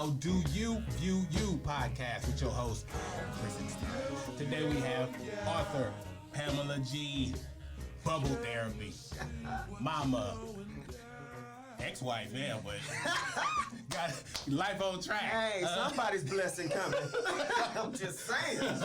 How Do You View You podcast with your host, Griffinstein. Today we have author Pamela G. Bubble Therapy. Mama. Ex-wife, yeah, but got life on track. Hey, somebody's blessing coming. I'm just saying.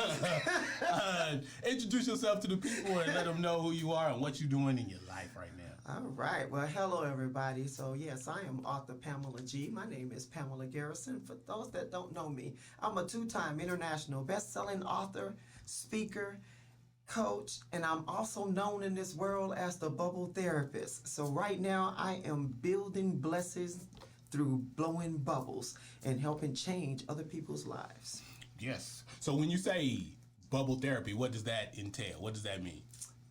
Introduce yourself to the people and let them know who you are and what you're doing in your life right now. All right. Well, hello, everybody. So, yes, I am author Pamela G. My name is Pamela Garrison. For those that don't know me, I'm a two-time international best-selling author, speaker, coach, and I'm also known in this world as the bubble therapist. So right now I am building blessings through blowing bubbles and helping change other people's lives. Yes. So when you say bubble therapy, what does that entail? What does that mean?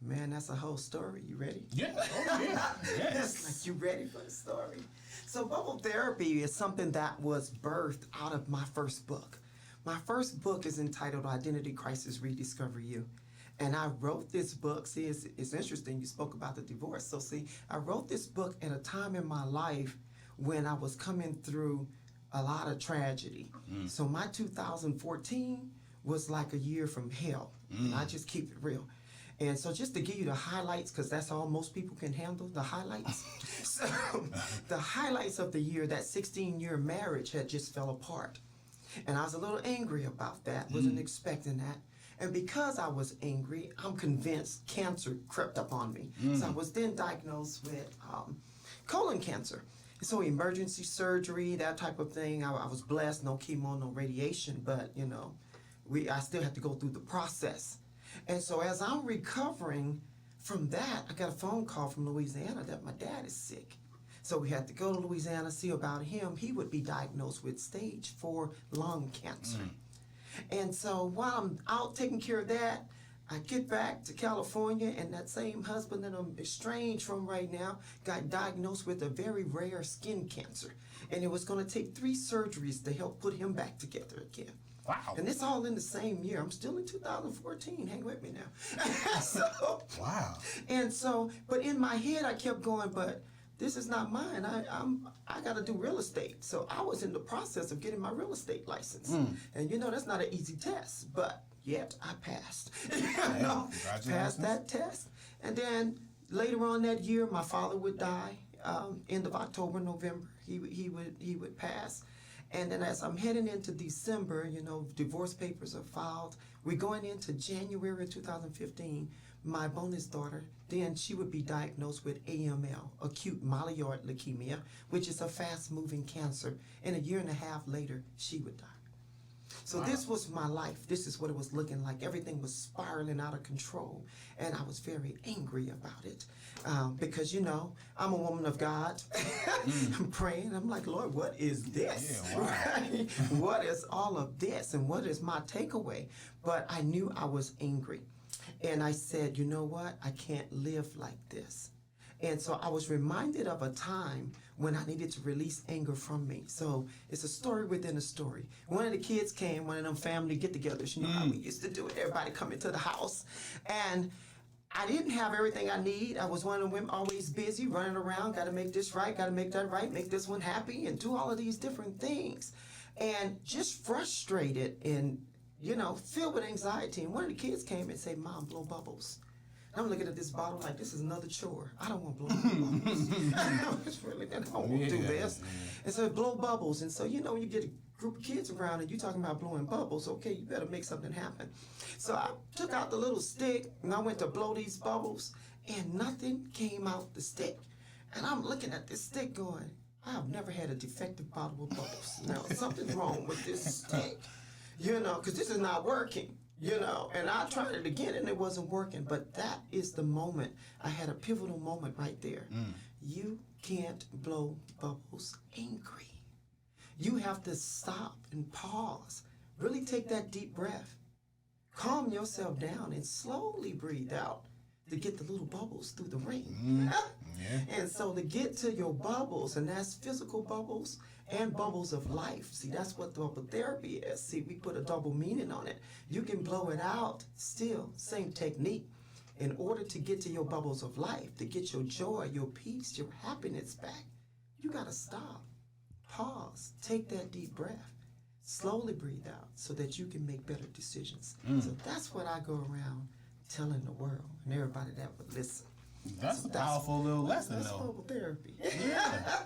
Man, that's a whole story. You ready? Yeah. Oh, yeah. Yes. Like, you ready for the story? So bubble therapy is something that was birthed out of my first book. My first book is entitled Identity Crisis, Rediscovery You. And I wrote this book. See, it's interesting. You spoke about the divorce. So see, I wrote this book at a time in my life when I was coming through a lot of tragedy. So my 2014 was like a year from hell. And I just keep it real. And so just to give you the highlights, because that's all most people can handle, the highlights. So the highlights of the year, that 16-year marriage had just fell apart. And I was a little angry about that. Wasn't expecting that. And because I was angry, I'm convinced cancer crept up on me. So I was then diagnosed with colon cancer. So emergency surgery, that type of thing. I was blessed, no chemo, no radiation, but you know, I still had to go through the process. And so as I'm recovering from that, I got a phone call from Louisiana that my dad is sick. So we had to go to Louisiana, see about him. He would be diagnosed with stage 4 lung cancer. And so while I'm out taking care of that, I get back to California, and that same husband that I'm estranged from right now got diagnosed with a very rare skin cancer. And it was going to take 3 surgeries to help put him back together again. Wow. And it's all in the same year. I'm still in 2014. Hang with me now. So, wow. And so, but in my head, I kept going, but this is not mine. I got to do real estate. So I was in the process of getting my real estate license. And you know, that's not an easy test, but yet I passed. Passed that test. And then later on that year, my father would die. End of October, November, he would pass. And then as I'm heading into December, you know, divorce papers are filed. We're going into January 2015. My bonus daughter, then she would be diagnosed with AML, acute myeloid leukemia, which is a fast-moving cancer. And a year and a half later, she would die. So This was my life. This is what it was looking like. Everything was spiraling out of control. And I was very angry about it. Because, you know, I'm a woman of God. I'm praying. I'm like, Lord, what is this? Yeah, wow. Right? What is all of this? And what is my takeaway? But I knew I was angry. And I said, you know what? I can't live like this. And so I was reminded of a time when I needed to release anger from me. So it's a story within a story. One of the kids came, one of them family get-togethers. You know how we used to do it. Everybody come into the house. And I didn't have everything I need. I was one of the women always busy, running around. Got to make this right, got to make that right, make this one happy, and do all of these different things. And just frustrated and, you know, filled with anxiety. And one of the kids came and said, Mom, blow bubbles. And I'm looking at this bottle like this is another chore. I don't want to blow bubbles. I don't want to do this. And so blow bubbles. And so, you know, when you get a group of kids around and you're talking about blowing bubbles, okay, you better make something happen. So I took out the little stick and I went to blow these bubbles and nothing came out the stick. And I'm looking at this stick going, I've never had a defective bottle of bubbles. Now, something's wrong with this stick, you know, because this is not working. You know, and I tried it again and it wasn't working. But that is the moment. I had a pivotal moment right there. You can't blow bubbles angry. You have to stop and pause. Really take that deep breath. Calm yourself down and slowly breathe out to get the little bubbles through the ring. And so to get to your bubbles, and that's physical bubbles and bubbles of life. See, that's what bubble therapy is. See, we put a double meaning on it. You can blow it out still, same technique. In order to get to your bubbles of life, to get your joy, your peace, your happiness back, you got to stop, pause, take that deep breath, slowly breathe out so that you can make better decisions. So that's what I go around telling the world and everybody that would listen. That's a powerful little lesson, that's though. bubble therapy. Yeah.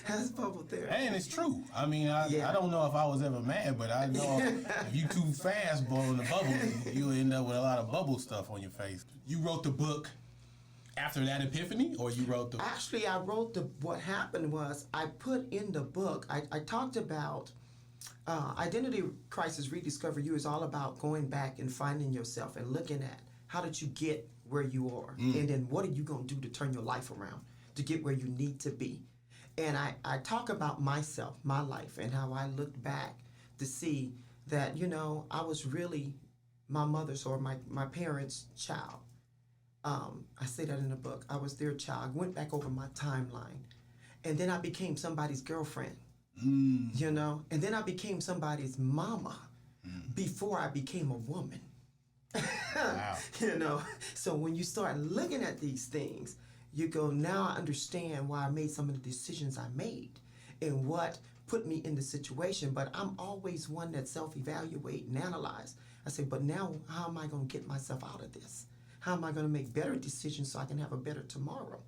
That's bubble therapy. And it's true. I mean, I don't know if I was ever mad, but I know if you too fast blowing the bubbles, you'll end up with a lot of bubble stuff on your face. You wrote the book after that epiphany, or you wrote the... Actually, I wrote what happened was I put in the book, I talked about Identity Crisis Rediscovery You is all about going back and finding yourself and looking at how did you get where you are, and then what are you going to do to turn your life around to get where you need to be. And I talk about myself, my life, and how I looked back to see that, you know, I was really my mother's or my parents' child. I say that in the book. I was their child. I went back over my timeline. And then I became somebody's girlfriend, you know? And then I became somebody's mama before I became a woman. Wow. You know? So when you start looking at these things, you go, now I understand why I made some of the decisions I made and what put me in the situation. But I'm always one that self-evaluate and analyze. I say, but now how am I going to get myself out of this? How am I going to make better decisions so I can have a better tomorrow?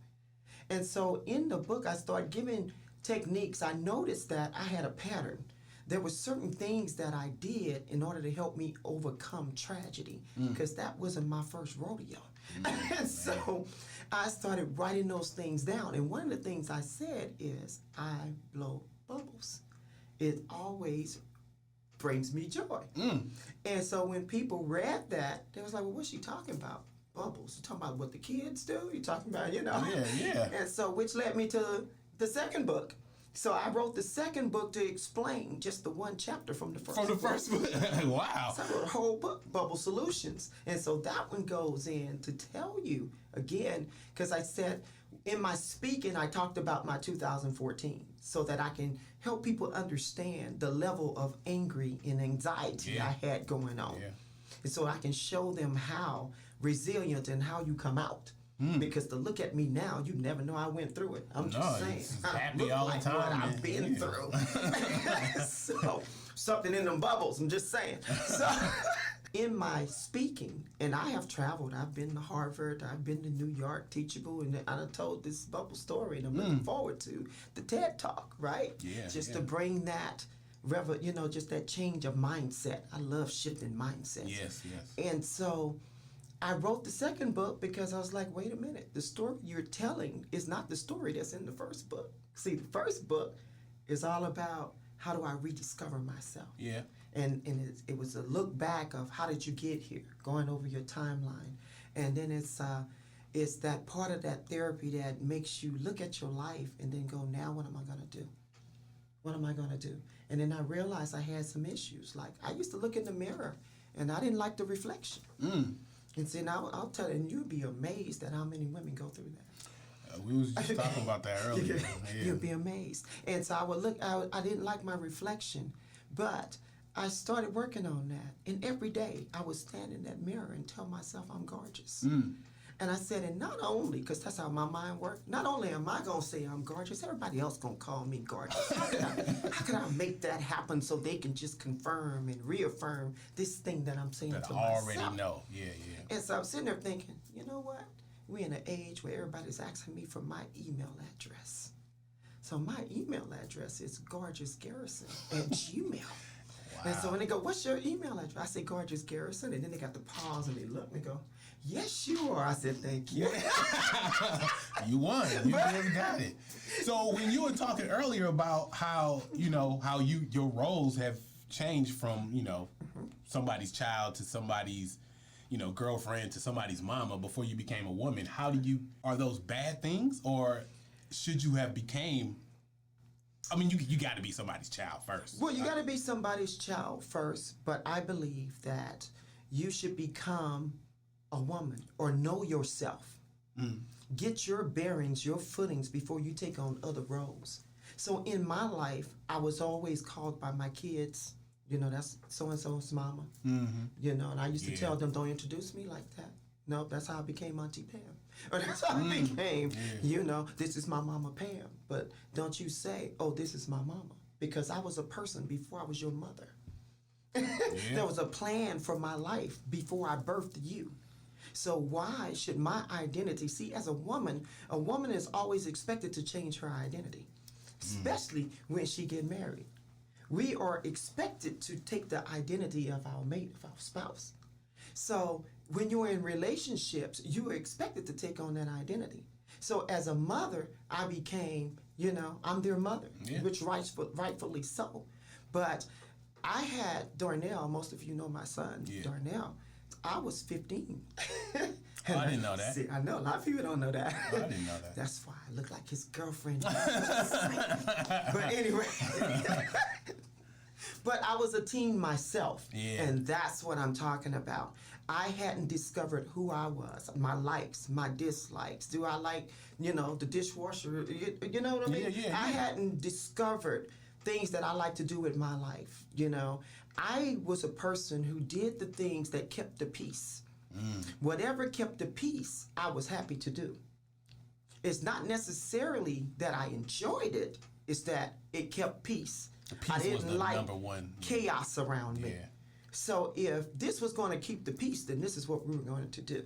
And so in the book, I started giving techniques. I noticed that I had a pattern. There were certain things that I did in order to help me overcome tragedy, because that wasn't my first rodeo. And so I started writing those things down. And one of the things I said is, I blow bubbles. It always brings me joy. And so when people read that, they was like, well, what's she talking about? Bubbles. You talking about what the kids do? You talking about, you know? Yeah. And so, which led me to the second book. So I wrote the second book to explain just the one chapter from the first book. From the first book? Wow. So I wrote a whole book, Bubble Solutions. And so that one goes in to tell you, again, because I said in my speaking, I talked about my 2014 so that I can help people understand the level of angry and anxiety I had going on. Yeah. And so I can show them how resilient and how you come out. Because to look at me now, you never know I went through it. I'm just saying. It's I happy look all the like time, what man. I've been through. So something in them bubbles, I'm just saying. So in my speaking, and I have traveled, I've been to Harvard, I've been to New York, Teachable, and I told this bubble story, and I'm looking forward to the TED Talk, right? Yeah. Just to bring that, just that change of mindset. I love shifting mindsets. Yes. And so I wrote the second book because I was like, wait a minute, the story you're telling is not the story that's in the first book. See, the first book is all about how do I rediscover myself. Yeah. And it was a look back of how did you get here, going over your timeline. And then it's that part of that therapy that makes you look at your life and then go, now what am I going to do? What am I going to do? And then I realized I had some issues. Like, I used to look in the mirror and I didn't like the reflection. And see, now I'll tell you, and you'd be amazed at how many women go through that. We was just talking about that earlier. Yeah. You'd be amazed. And so I would look, I didn't like my reflection, but I started working on that. And every day I would stand in that mirror and tell myself I'm gorgeous. And I said, and not only, because that's how my mind worked, not only am I going to say I'm gorgeous, everybody else going to call me gorgeous. How can I make that happen so they can just confirm and reaffirm this thing that I'm saying That to I myself? already know. Yeah. And so I'm sitting there thinking, you know what? We're in an age where everybody's asking me for my email address. So my email address is gorgeousgarrison@gmail. And so when they go, what's your email address? I say Gorgeous Garrison, and then they got to pause and they look and they go, yes, you are. I said, thank you. You won. You really got it. So when you were talking earlier about how your roles have changed from, somebody's child to somebody's, girlfriend to somebody's mama before you became a woman, are those bad things, or should you have became, you got to be somebody's child first. Well, you got to be somebody's child first, but I believe that you should become a woman or know yourself. Get your bearings, your footings before you take on other roles. So in my life, I was always called by my kids, that's so-and-so's mama, and I used to tell them, don't introduce me like that. No, that's how I became Auntie Pam. Or that's how I became, this is my mama Pam. But don't you say, oh, this is my mama. because I was a person before I was your mother. There was a plan for my life before I birthed you. So why should my identity, see, as a woman is always expected to change her identity, especially when she get married. We are expected to take the identity of our mate, of our spouse. So when you're in relationships, you are expected to take on that identity. So as a mother, I became, I'm their mother, which rightfully so. But I had Darnell, most of you know my son, Darnell. I was 15. I didn't know that. See, I know, a lot of people don't know that. I didn't know that. That's why I look like his girlfriend. But anyway. But I was a teen myself, and that's what I'm talking about. I hadn't discovered who I was, my likes, my dislikes. Do I like, the dishwasher? You know what I mean? I hadn't discovered things that I like to do with my life, I was a person who did the things that kept the peace. Whatever kept the peace, I was happy to do. It's not necessarily that I enjoyed it, it's that it kept peace. I didn't like number one chaos around me. So if this was going to keep the peace, then this is what we were going to do.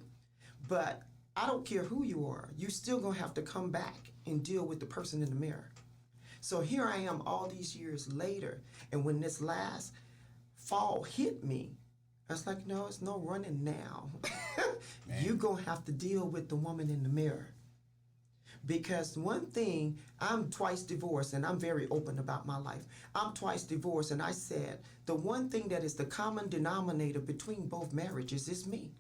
But I don't care who you are, you still going to have to come back and deal with the person in the mirror. So here I am all these years later, and when this last fall hit me, I was like, no, it's no running now. You're going to have to deal with the woman in the mirror. Because one thing, I'm twice divorced, and I'm very open about my life. I'm twice divorced, and I said, the one thing that is the common denominator between both marriages is me.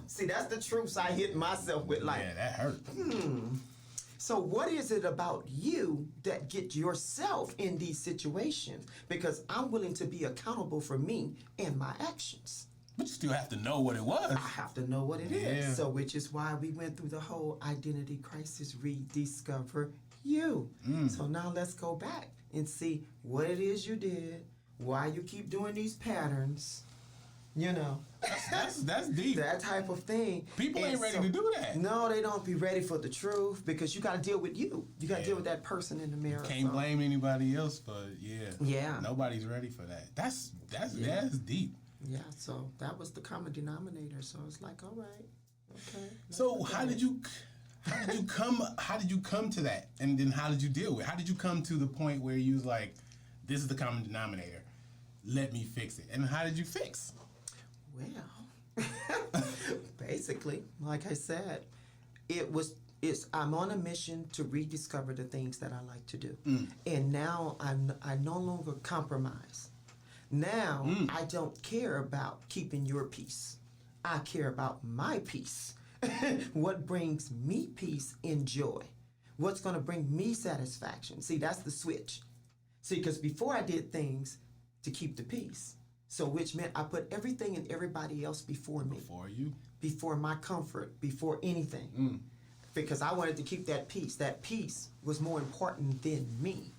See, that's the truths I hit myself with. Like, that hurt. So what is it about you that get yourself in these situations? Because I'm willing to be accountable for me and my actions. But you still have to know what it was. I have to know what it is. So which is why we went through the whole identity crisis, rediscover you. So now let's go back and see what it is you did, why you keep doing these patterns. That's deep. That type of thing. People ain't ready to do that. No, they don't be ready for the truth because you got to deal with you. You got to deal with that person in the mirror. Can't blame anybody else, but nobody's ready for that. That's deep. Yeah, so that was the common denominator. So it's like, all right, okay. So how did you come to that, and then how did you deal with it? How did you come to the point where you was like, this is the common denominator, let me fix it, and how did you fix? Well, basically, like I said, I'm on a mission to rediscover the things that I like to do. And now I no longer compromise. Now I don't care about keeping your peace. I care about my peace. What brings me peace and joy? What's going to bring me satisfaction? See, that's the switch. See, because before I did things to keep the peace. So which meant I put everything and everybody else before me. Before you? Before my comfort, before anything. Because I wanted to keep that peace. That peace was more important than me.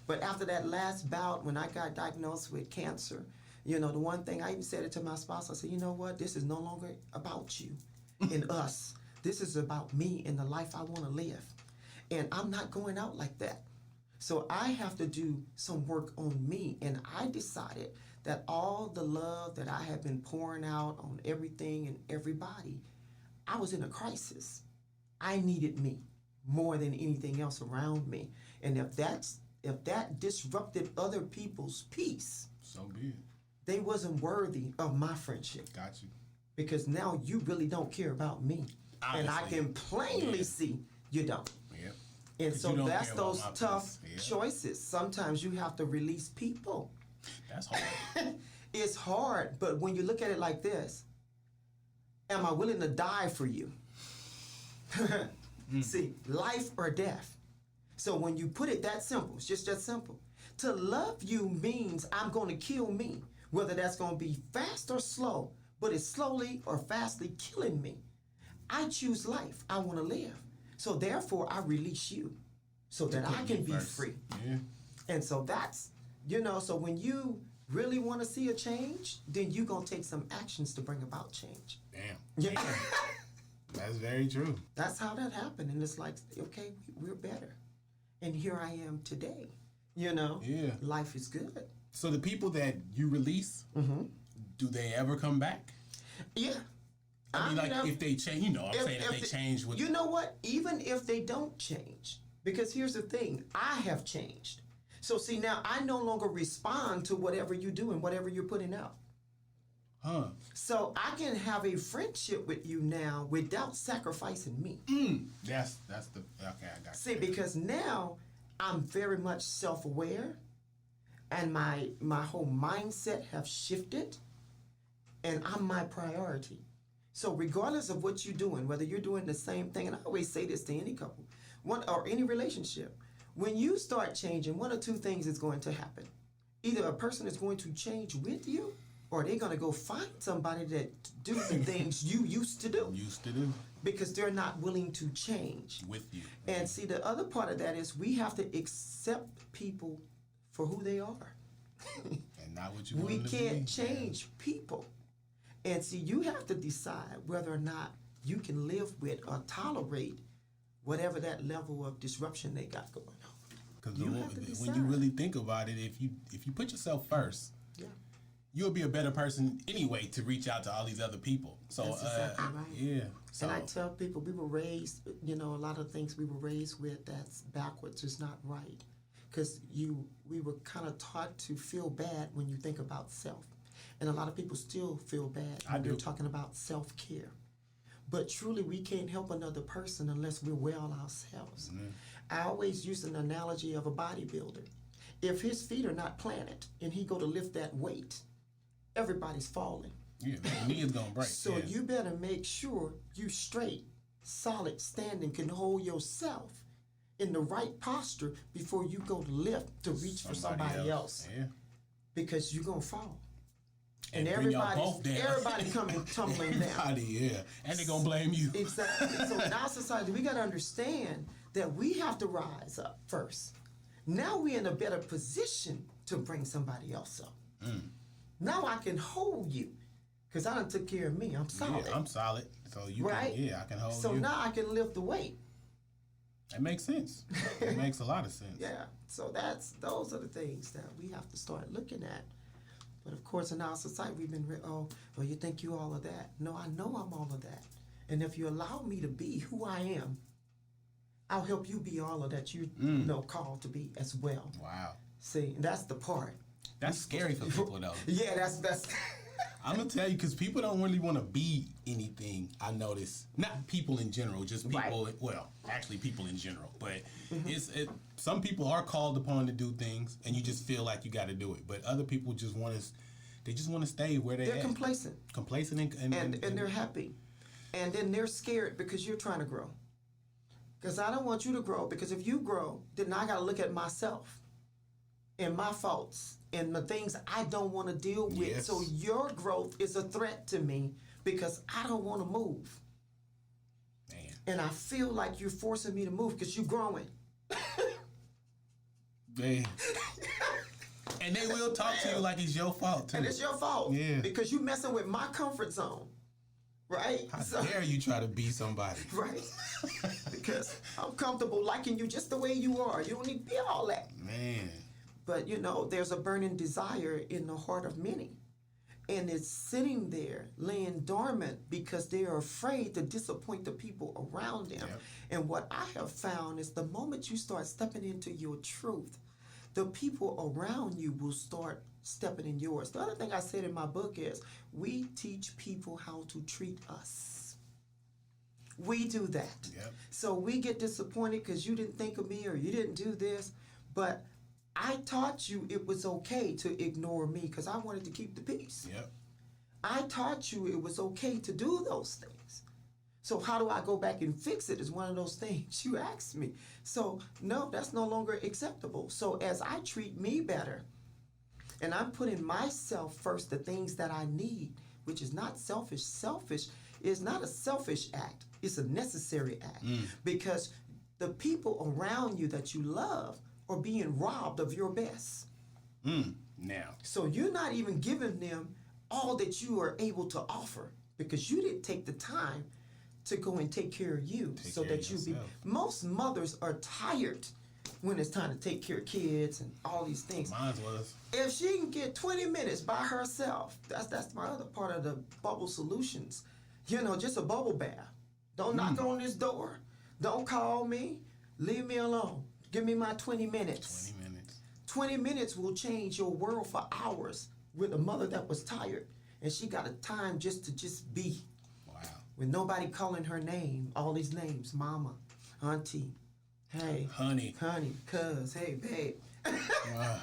But after that last bout, when I got diagnosed with cancer, the one thing I even said it to my spouse, I said, you know what? This is no longer about you and us. This is about me and the life I want to live. And I'm not going out like that. So I have to do some work on me. And I decided that all the love that I have been pouring out on everything and everybody, I was in a crisis. I needed me more than anything else around me. And if that disrupted other people's peace, so be it. They wasn't worthy of my friendship. Got you. Because now you really don't care about me. Honestly, and I can plainly see you don't. Yep. And so that's those tough choices. Sometimes you have to release people. That's hard. It's hard, but when you look at it like this, am I willing to die for you? See, life or death. So when you put it that simple, it's just that simple. To love you means I'm going to kill me, whether that's going to be fast or slow, but it's slowly or fastly killing me. I choose life. I want to live. So therefore, I release you so that I can be free. Yeah. And so that's, so when you really want to see a change, then you're going to take some actions to bring about change. Damn. Yeah. That's very true. That's how that happened. And it's like, okay, we're better. And here I am today. Yeah. Life is good. So the people that you release, do they ever come back? Yeah. I mean, if they change, if they change with... You know what? Even if they don't change, because here's the thing, I have changed. So see, now I no longer respond to whatever you do and whatever you're putting out. Huh. So I can have a friendship with you now without sacrificing me. That's the... Okay, I got you. See, because now I'm very much self-aware and my whole mindset have shifted and I'm my priority. So regardless of what you're doing, whether you're doing the same thing, and I always say this to any couple, or any relationship, when you start changing, one or two things is going to happen. Either a person is going to change with you, or they're going to go find somebody that do the things you used to do. Because they're not willing to change. With you. And see, the other part of that is we have to accept people for who they are. And not what you want them to be. We can't change people. And see, you have to decide whether or not you can live with or tolerate whatever that level of disruption they got going on. Because when you really think about it, if you put yourself first, you'll be a better person anyway to reach out to all these other people. So that's exactly right. Yeah. So, and I tell people, we were raised, a lot of things we were raised with that's backwards, is not right. Because we were kind of taught to feel bad when you think about self. And a lot of people still feel bad when they're talking about self-care. But truly, we can't help another person unless we're well ourselves. Mm-hmm. I always use an analogy of a bodybuilder. If his feet are not planted and he go to lift that weight, everybody's falling. Yeah, the knee is going to break. So you better make sure you straight, solid, standing, can hold yourself in the right posture before you go to lift to reach for somebody else. Yeah. Because you're going to fall. And everybody coming tumbling down. Yeah. And they're going to blame you. Exactly. So in our society, we got to understand that we have to rise up first. Now we're in a better position to bring somebody else up. Now I can hold you because I done took care of me. I'm solid. Yeah, I'm solid. So you right? I can hold you. So now I can lift the weight. That makes sense. It makes a lot of sense. Yeah. So those are the things that we have to start looking at. But of course, in our society, we've been, you think you all of that. No, I know I'm all of that. And if you allow me to be who I am, I'll help you be all of that you're called to be as well. Wow. See, that's the part. That's scary for people, though. Yeah, that's. I'm going to tell you, because people don't really want to be anything, I notice. Not people in general, just people, well, actually people in general. But some people are called upon to do things, and you just feel like you got to do it. But other people just want to stay where they're at. Complacent. Complacent and they're happy. And then they're scared because you're trying to grow. Because I don't want you to grow, because if you grow, then I got to look at myself and my faults and the things I don't want to deal with. Yes. So your growth is a threat to me because I don't want to move. Man. And I feel like you're forcing me to move because you're growing. Man. And they will talk to you like it's your fault, too. And it's your fault. Yeah. Because you're messing with my comfort zone. Right? How dare you try to be somebody? Right. Because I'm comfortable liking you just the way you are. You don't need to be all that. Man. But, there's a burning desire in the heart of many. And it's sitting there, laying dormant because they're afraid to disappoint the people around them. Yep. And what I have found is the moment you start stepping into your truth, the people around you will start stepping in yours. The other thing I said in my book is, we teach people how to treat us. We do that. Yep. So we get disappointed because you didn't think of me or you didn't do this. But I taught you it was okay to ignore me because I wanted to keep the peace. Yep. I taught you it was okay to do those things. So how do I go back and fix it is one of those things you asked me. So no, that's no longer acceptable. So as I treat me better, and I'm putting myself first, the things that I need, which is not selfish. Selfish is not a selfish act. It's a necessary act. Because the people around you that you love are being robbed of your best. Now. So you're not even giving them all that you are able to offer because you didn't take the time to go and take care of you. Most mothers are tired when it's time to take care of kids and all these things. Mine was. If she can get 20 minutes by herself, that's my other part of the bubble solutions. You know, just a bubble bath. Don't knock on this door. Don't call me. Leave me alone. Give me my 20 minutes. 20 minutes. 20 minutes will change your world for hours. With a mother that was tired and she got a time just to be. Wow. With nobody calling her name, all these names, mama, auntie, hey, honey, cuz, hey, babe. Wow.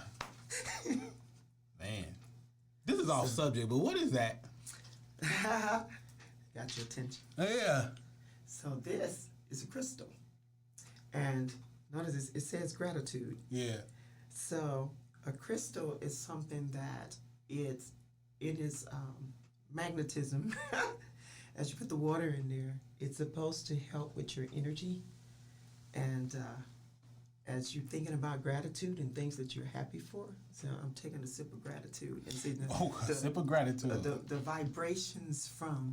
Man, this is off subject, but what is that? Got your attention. Yeah. So this is a crystal. And notice this, it says gratitude. Yeah. So a crystal is something that it is magnetism. As you put the water in there, it's supposed to help with your energy. And as you're thinking about gratitude and things that you're happy for, so I'm taking a sip of gratitude and see a sip of gratitude. The vibrations from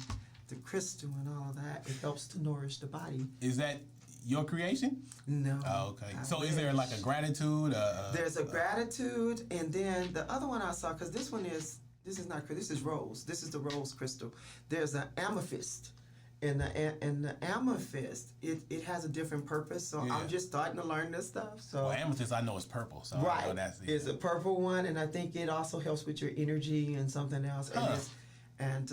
the crystal and all that, it helps to nourish the body. Is that your creation? No. Oh, okay. So is there like a gratitude? There's a gratitude, and then the other one I saw, because this is not crystal, this is rose. This is the rose crystal. There's an amethyst. And the amethyst, it has a different purpose. So yeah. I'm just starting to learn this stuff. So well, amethyst I know is purple. So right, I know that's it's a purple one, and I think it also helps with your energy and something else. And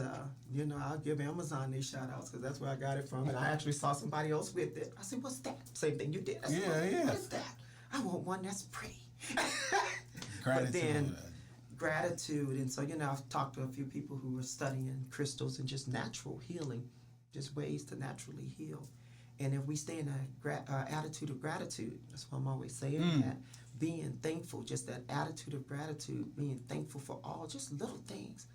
you know, I'll give Amazon these shout outs because that's where I got it from. And I actually saw somebody else with it. I said, what's that? Same thing you did. I said, what is that? I want one that's pretty. Gratitude. But then gratitude. And so, you know, I've talked to a few people who are studying crystals and just natural healing, just ways to naturally heal. And if we stay in an attitude of gratitude, that's why I'm always saying that, being thankful, just that attitude of gratitude, being thankful for all, just little things,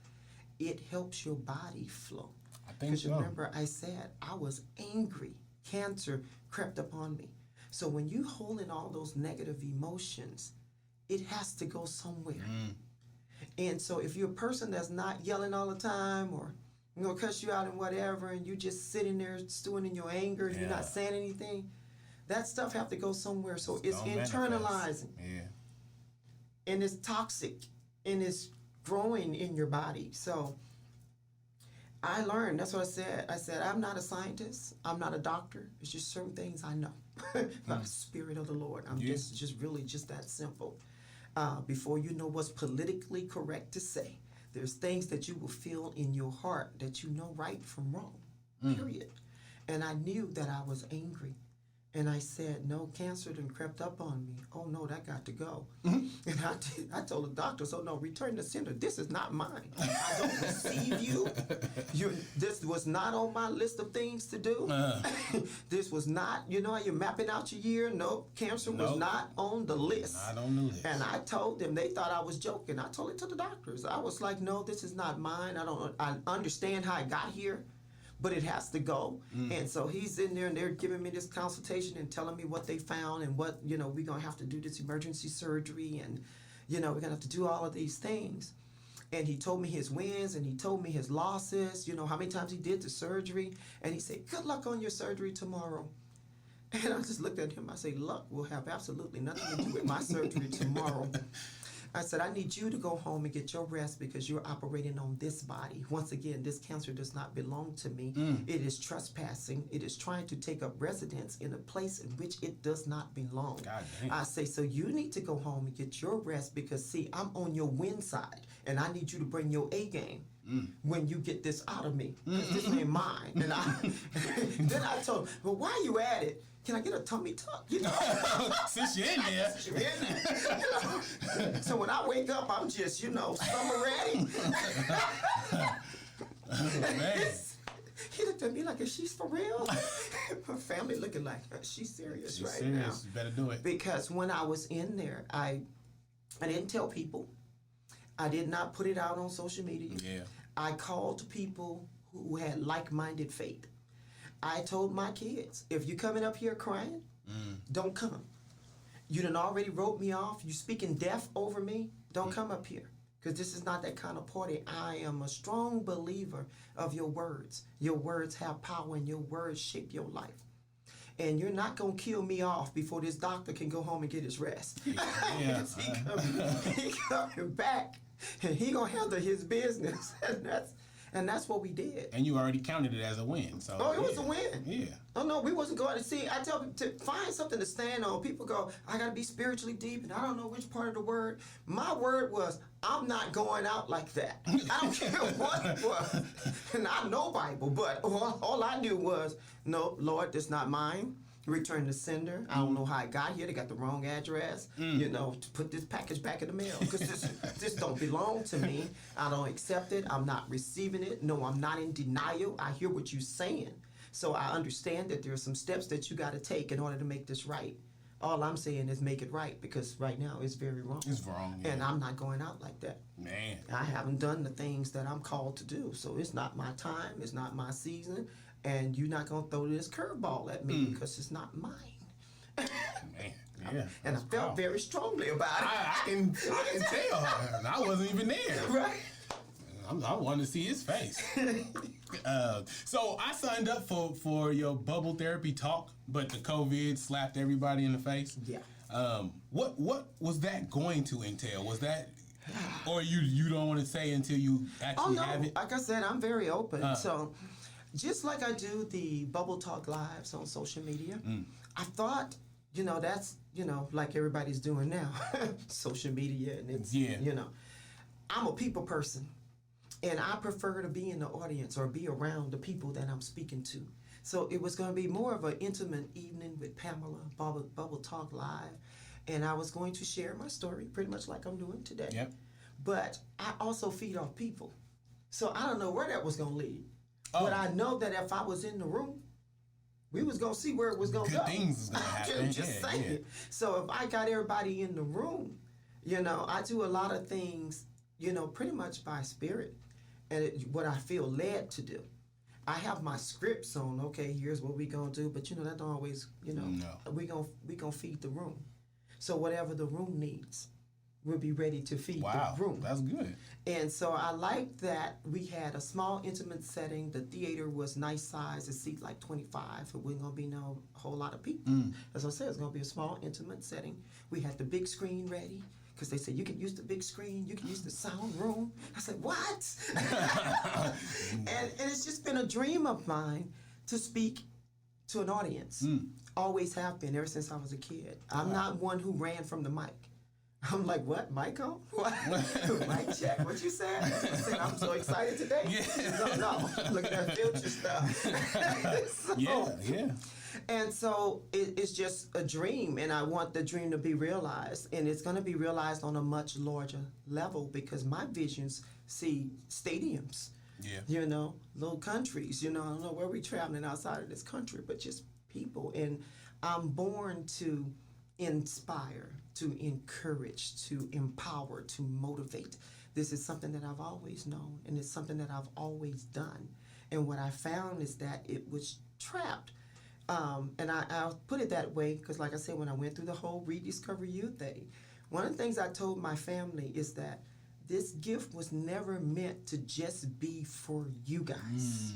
it helps your body flow. I think so. Because remember, I said I was angry. Cancer crept upon me. So when you hold in all those negative emotions, it has to go somewhere. And so if you're a person that's not yelling all the time or cuss you out and whatever, and you just sitting there stewing in your anger and you're not saying anything, that stuff have to go somewhere. So it's internalizing. Yeah. And it's toxic and it's growing in your body. So I learned, that's what I said. I said, I'm not a scientist. I'm not a doctor. It's just certain things I know. By the Spirit of the Lord. I'm just really just that simple. Before you know what's politically correct to say, there's things that you will feel in your heart that you know right from wrong, period. And I knew that I was angry. And I said, no, cancer done crept up on me. Oh, no, that got to go. And I told the doctor, so no, return to sender. This is not mine. I don't receive you. This was not on my list of things to do. This was not, you know how you're mapping out your year? No, cancer was not on the list. Not on the list. And I told them, they thought I was joking. I told it to the doctors. I was like, no, this is not mine. I understand how I got here, but it has to go. And so he's in there and they're giving me this consultation and telling me what they found and what, we're going to have to do this emergency surgery and, we're going to have to do all of these things. And he told me his wins and he told me his losses, how many times he did the surgery. And he said, good luck on your surgery tomorrow. And I just looked at him. I said, luck will have absolutely nothing to do with my surgery tomorrow. I said, I need you to go home and get your rest because you're operating on this body. Once again, this cancer does not belong to me. It is trespassing. It is trying to take up residence in a place in which it does not belong. God damn. I say, so you need to go home and get your rest because, see, I'm on your win side, and I need you to bring your A game when you get this out of me because this ain't mine. And then I told him, well, while you at it, can I get a tummy tuck? Since you're in there. So when I wake up, I'm just, summer ready. Man. He looked at me like, is she for real? My family looking like, she's serious She's right serious. now. You better do it. Because when I was in there, I didn't tell people. I did not put it out on social media. Yeah. I called people who had like-minded faith. I told my kids, if you're coming up here crying, don't come. You done already wrote me off. You speaking death over me. Don't come up here because this is not that kind of party. I am a strong believer of your words. Your words have power and your words shape your life. and you're not going to kill me off before this doctor can go home and get his rest. Yeah. he coming back, and he going to handle his business. And that's what we did. And you already counted it as a win. So it was a win. Yeah. Oh, no, we wasn't going to see. I tell people to find something to stand on. People go, I got to be spiritually deep, and I don't know which part of the word. My word was, I'm not going out like that. I don't care what it was. And I know Bible, but all I knew was, no, Lord, this not mine. Return the sender. I don't know how it got here. They got the wrong address. To put this package back in the mail because this don't belong to me. I don't accept it. I'm not receiving it. No, I'm not in denial. I hear what you're saying. So I understand that there are some steps that you got to take in order to make this right. All I'm saying is make it right because right now it's very wrong. It's wrong. Yeah. And I'm not going out like that. Man. I haven't done the things that I'm called to do. So it's not my time. It's not my season. And you're not going to throw this curveball at me because it's not mine. Man, yeah. And I felt very strongly about it. I can tell. I wasn't even there. Right. I wanted to see his face. So I signed up for your bubble therapy talk, but the COVID slapped everybody in the face. Yeah. What was that going to entail? Was that, or you don't want to say until you actually have it? Like I said, I'm very open. So just like I do the Bubble Talk Lives on social media, I thought, that's, like everybody's doing now, social media, and it's, I'm a people person, and I prefer to be in the audience or be around the people that I'm speaking to. So it was going to be more of an intimate evening with Pamela, Bubble Talk Live, and I was going to share my story pretty much like I'm doing today. Yep. But I also feed off people. So I don't know where that was going to lead. But I know that if I was in the room, we was going to see where it was going to go. Good things is going to happen. Just saying. Yeah. So if I got everybody in the room, I do a lot of things, pretty much by spirit and what I feel led to do. I have my scripts on, okay, here's what we going to do. But, that don't always, no. we gonna feed the room. So whatever the room needs, we'll be ready to feed the room. That's good. And so I like that we had a small, intimate setting. The theater was nice size. It seats like 25. It wasn't going to be no whole lot of people. As I said, it's going to be a small, intimate setting. We had the big screen ready because they said, you can use the big screen. You can use the sound room. I said, what? and it's just been a dream of mine to speak to an audience. Always have been ever since I was a kid. I'm not one who ran from the mic. I'm like, what? Mic on? What? Mic check? What you said? I said, I'm so excited today. Yeah. No. Look at that future stuff. Yeah. And so it's just a dream, and I want the dream to be realized. And it's going to be realized on a much larger level because my visions see stadiums. Yeah. Little countries. I don't know where we're traveling outside of this country, but just people. And I'm born to inspire, to encourage, to empower, to motivate. This is something that I've always known, and it's something that I've always done. And what I found is that it was trapped. And I'll put it that way because, like I said, when I went through the whole Rediscovery Youth thing, one of the things I told my family is that this gift was never meant to just be for you guys.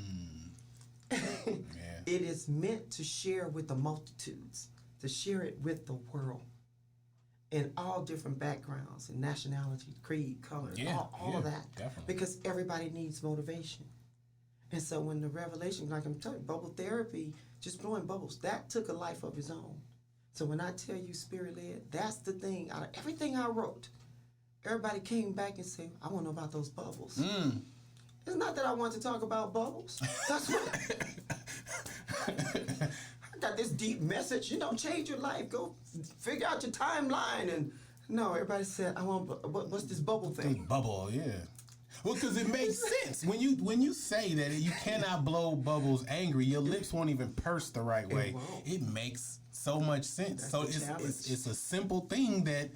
It is meant to share with the multitudes, to share it with the world in all different backgrounds and nationality, creed, color, all of that. Definitely. Because everybody needs motivation. And so when the revelation, like I'm telling you, bubble therapy, just blowing bubbles, that took a life of its own. So when I tell you spirit-led, that's the thing. Out of everything I wrote, everybody came back and said, I want to know about those bubbles. It's not that I want to talk about bubbles. That's what... I got this deep message, change your life, go figure out your timeline. And no, everybody said, I want, what's this bubble thing? Bubble, yeah. Well, because it makes sense. When you say that you cannot blow bubbles angry, your lips won't even purse the right way. It makes so much sense. That's it's a simple thing that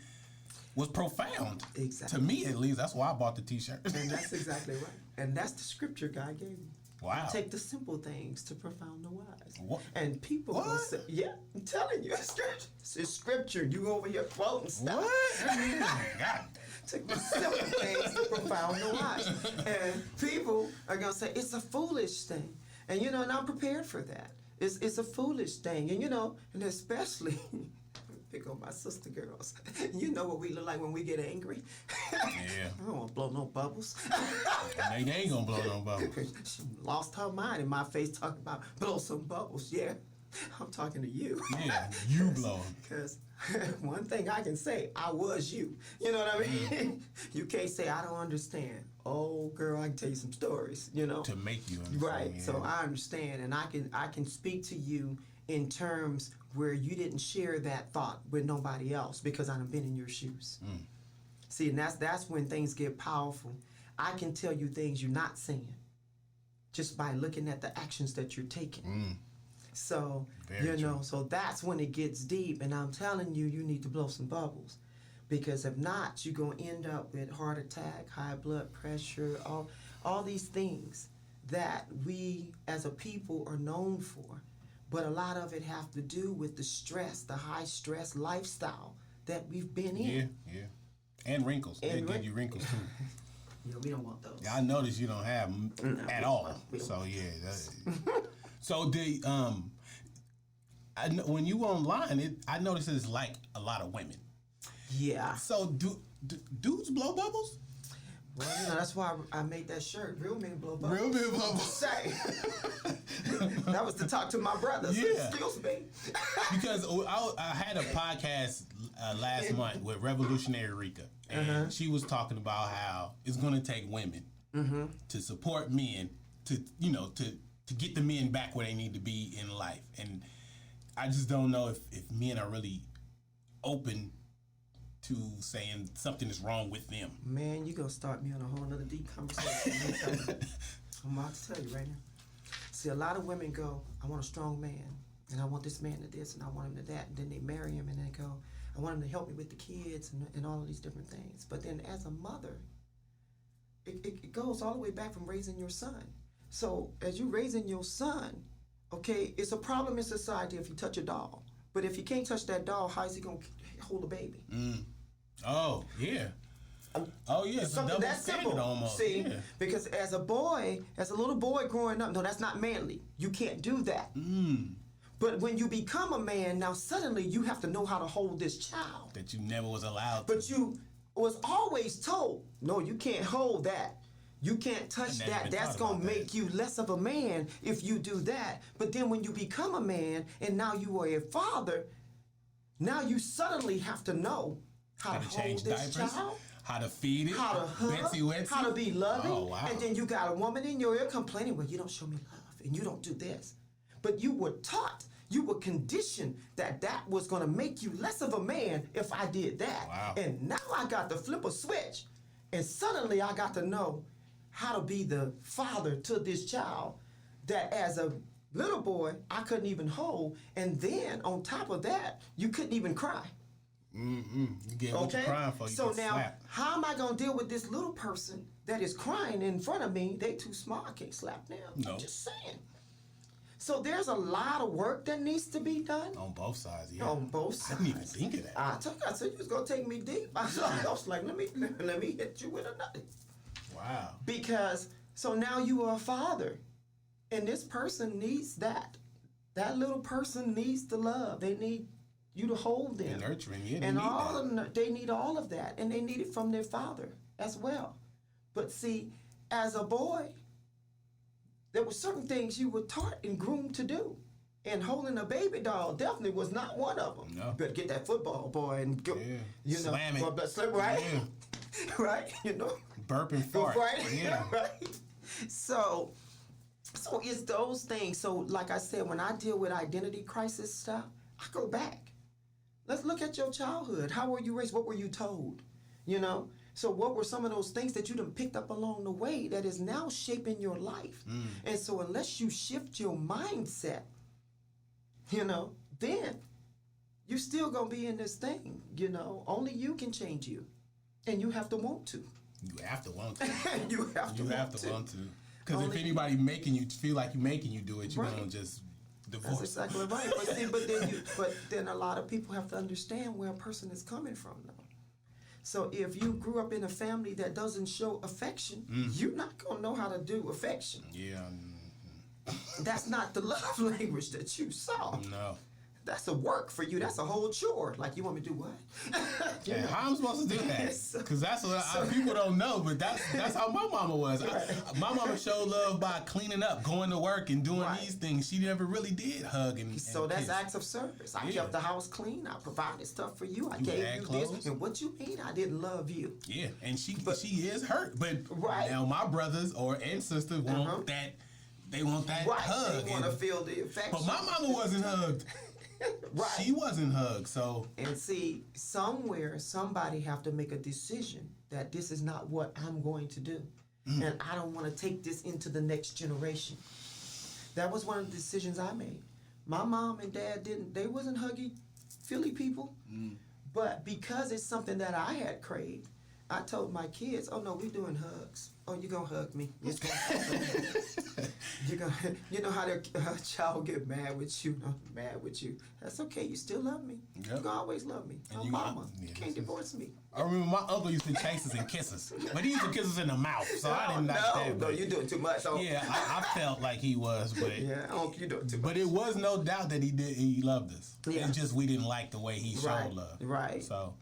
was profound. Exactly. To me, at least. That's why I bought the T-shirt. And that's exactly right. And that's the scripture God gave me. Wow. You take the simple things to profound the wise. What? And people will say, yeah, I'm telling you, it's scripture. It's scripture. You over here quoting stuff. What? Take the simple things to profound the wise. And people are going to say, it's a foolish thing. And, and I'm prepared for that. It's a foolish thing, and and especially pick on my sister girls. You know what we look like when we get angry. Yeah. I don't want to blow no bubbles. They ain't gonna blow no bubbles. She lost her mind in my face talking about blow some bubbles. Yeah, I'm talking to you. Yeah, you blow 'em. Because one thing I can say, I was you. You know what I mean? You can't say I don't understand. Oh, girl, I can tell you some stories. To make you understand. Right. Yeah. So I understand, and I can speak to you in terms where you didn't share that thought with nobody else because I've been in your shoes. See, and that's when things get powerful. I can tell you things you're not saying just by looking at the actions that you're taking. So, Very true. so that's when it gets deep, and I'm telling you, you need to blow some bubbles. Because if not, you're going to end up with heart attack, high blood pressure, all these things that we as a people are known for. But a lot of it have to do with the stress, the high stress lifestyle that we've been in. Yeah. And wrinkles. They give you wrinkles too. Yeah, we don't want those. I noticed you don't have them at all. So so when you online, I noticed it's like a lot of women. Yeah. So dudes blow bubbles? Well, that's why I made that shirt. Real men blow bubbles. Real men blow bubbles. Say. That was to talk to my brothers. Yeah. Excuse me. Because I had a podcast last month with Revolutionary Rika, and she was talking about how it's going to take women to support men to get the men back where they need to be in life. And I just don't know if men are really open to saying something is wrong with them. Man, you're going to start me on a whole other deep conversation. I'm about to tell you right now. See, a lot of women go, I want a strong man, and I want this man to this, and I want him to that. And then they marry him, and they go, I want him to help me with the kids and all of these different things. But then as a mother, it goes all the way back from raising your son. So as you're raising your son, okay, it's a problem in society if you touch a doll. But if you can't touch that doll, how is he going to hold a baby? Oh, yeah. It's a double that's standard simple. almost. See, Yeah. because as a little boy growing up, no, that's not manly. You can't do that. But when you become a man, now suddenly you have to know how to hold this child. That you never was allowed to. But you was always told, no, you can't hold that. You can't touch that. That's going to make you less of a man if you do that. But then when you become a man and now you are a father, now you suddenly have to know how to change hold this diapers, child. how to feed it, How to hug, Betsy Wetsy. how to be loving. Oh, wow. And then you got a woman in your ear complaining, well, you don't show me love and you don't do this. But you were taught, you were conditioned that was going to make you less of a man if I did that. Wow. And now I got to flip a switch and suddenly I got to know how to be the father to this child that as a little boy I couldn't even hold. And then on top of that, you couldn't even cry. You get what you're crying for. You So get now, slapped. how am I going to deal with this little person that is crying in front of me? They too small. I can't slap them. No. I'm just saying. So there's a lot of work that needs to be done. On both sides, yeah. On both sides. I didn't even think of that. I said you was going to take me deep. I was like, let me hit you with another. Wow. Because, so now you are a father. And this person needs that. That little person needs the love. They need you to hold them. And nurturing, yeah. And all of them, they need all of that. And they need it from their father as well. But see, as a boy, there were certain things you were taught and groomed to do. And holding a baby doll definitely was not one of them. No. You better get that football, boy, and go. Yeah. You know, Slam it. Right? Yeah. Right? You know? Burp and fart. Right? Yeah. Right? So it's those things. So like I said, when I deal with identity crisis stuff, I go back. Let's look at your childhood. How were you raised? What were you told? You know? So what were some of those things that you done picked up along the way that is now shaping your life? And so unless you shift your mindset, you know, then you're still going to be in this thing, you know. Only you can change you. And you have to want to. You have to want to. You have to want to. Because if anybody making you feel like you're making you do it, you're going to just divorce. That's exactly right. But see, but then a lot of people have to understand where a person is coming from, though. So if you grew up in a family that doesn't show affection, you're not going to know how to do affection. Yeah. That's not the love language that you saw. No. That's a work for you. That's a whole chore. Like, you want me to do what? Yeah, how am I supposed to do that? Because that's what people don't know, but that's how my mama was. My mama showed love by cleaning up, going to work, and doing these things. She never really did hug and so that's kiss. acts of service. I kept the house clean. I provided stuff for you. I gave you clothes. this. And what you mean I didn't love you? Yeah, and she is hurt. But now my brothers and sisters want that. They want that hug. They want to feel the affection. But my mama wasn't hugged. She wasn't hugged, so. And see, somewhere, somebody have to make a decision that this is not what I'm going to do. And I don't want to take this into the next generation. That was one of the decisions I made. My mom and dad they wasn't huggy Philly people. But because it's something that I had craved, I told my kids, oh no, we doing hugs. Oh, you're going to hug me. You know how a child get mad with you, mad with you. That's okay. You still love me. Yep. You're going to always love me. I'm mama. You can't divorce me. I remember my uncle used to chase us and kiss us. But he used to kiss us in the mouth, so I didn't like that. No, you're doing too much. Yeah, I felt like he was, but you're doing too much. But it was no doubt that he loved us. Yeah. It's just we didn't like the way he showed love. Right. So,